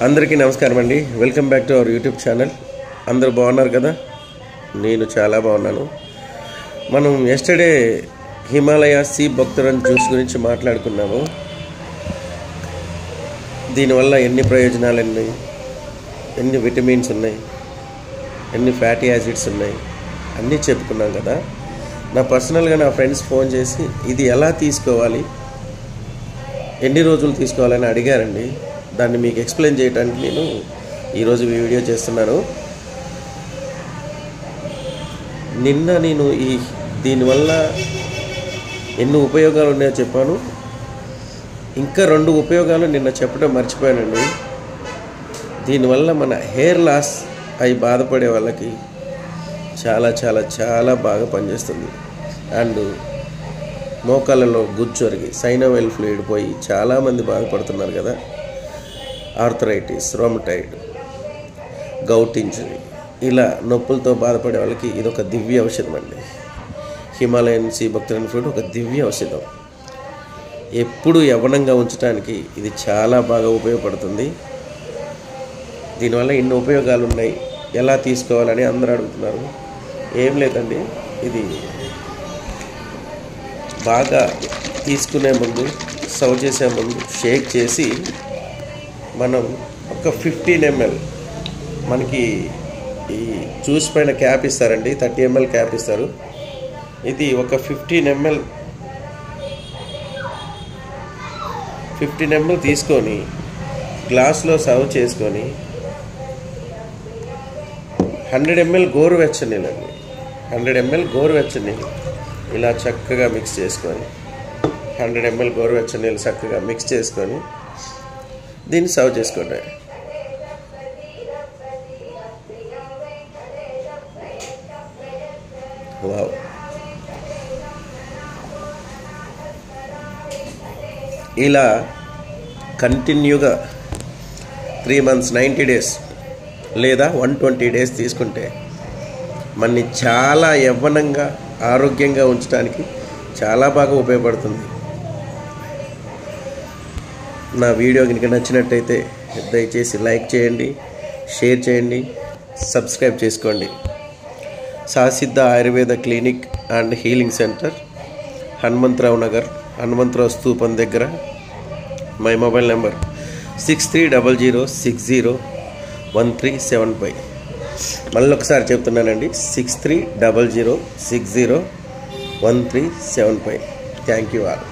అందరికీ నమస్కారం అండి. Welcome back to our YouTube channel. అందరూ బాగున్నారు కదా? నేను చాలా బాగున్నాను. మనం ఎస్టర్డే హిమాలయ సీ బక్తరన్ జ్యూస్ గురించి మాట్లాడుకున్నాము. దీనివల్ల ఎన్ని ప్రయోజనాలు ఉన్నాయి, ఎన్ని విటమిన్స్ ఉన్నాయి, ఎన్ని ఫ్యాటీ యాసిడ్స్ ఉన్నాయి అన్నీ చెప్పుకున్నాం కదా. నా పర్సనల్గా నా ఫ్రెండ్స్ ఫోన్ చేసి ఇది ఎలా తీసుకోవాలి, ఎన్ని రోజులు తీసుకోవాలని అడిగారండి. దాన్ని మీకు ఎక్స్ప్లెయిన్ చేయడానికి నేను ఈరోజు వీడియో చేస్తున్నాను. నిన్న నేను దీనివల్ల ఎన్ని ఉపయోగాలు ఉన్నాయో చెప్పాను. ఇంకా 2 ఉపయోగాలు నిన్న చెప్పడం మర్చిపోయానండి. దీనివల్ల మన హెయిర్ లాస్ అయి బాధపడే వాళ్ళకి చాలా చాలా చాలా బాగా పనిచేస్తుంది. అండ్ మోకాళ్ళలో గుజ్జొరిగి సైనోవెల్ ఫ్లూయిడ్ పోయి చాలామంది బాధపడుతున్నారు కదా. ఆర్థరైటిస్, రోమటైడ్, గౌట్ ఇంజరీ, ఇలా నొప్పులతో బాధపడే వాళ్ళకి ఇది ఒక దివ్య ఔషధం అండి. హిమాలయన్ సీ బక్తరన్ ఫ్రూట్ ఒక దివ్య ఔషధం. ఎప్పుడు యవ్వనంగా ఉంచడానికి ఇది చాలా బాగా ఉపయోగపడుతుంది. దీనివల్ల ఎన్ని ఉపయోగాలు ఉన్నాయి, ఎలా తీసుకోవాలని అందరూ అడుగుతున్నారు. ఏం లేదండి, ఇది బాగా తీసుకునే ముందు, సర్వ్ చేసే ముందు షేక్ చేసి మనం ఒక 15 ml, మనకి ఈ జ్యూస్ పైన క్యాప్ ఇస్తారండి, 30 ml క్యాప్ ఇస్తారు. ఇది ఒక 15 ml తీసుకొని గ్లాస్లో సర్వ్ చేసుకొని 100 ml గోరువెచ్చని నీళ్ళు అండి, 100 ml గోరువెచ్చని నీళ్ళు ఇలా చక్కగా మిక్స్ చేసుకొని 100 ml గోరువెచ్చని నీళ్ళు చక్కగా మిక్స్ చేసుకొని దీన్ని సర్వ్ చేసుకోండి. వావ్, ఇలా కంటిన్యూగా 3 months 90 days లేదా 120 days తీసుకుంటే మనని చాలా యవ్వనంగా ఆరోగ్యంగా ఉంచడానికి చాలా బాగా ఉపయోగపడుతుంది. నా వీడియో కనుక నచ్చినట్టయితే దయచేసి లైక్ చేయండి, షేర్ చేయండి, సబ్స్క్రైబ్ చేసుకోండి. Sasiddha Ayurveda clinic and healing centre, Hanumantharao Nagar, Hanumantharao స్తూపం దగ్గర. My mobile number 6300601375. మళ్ళీ ఒకసారి చెప్తున్నానండి, 6300601375. Thank you all.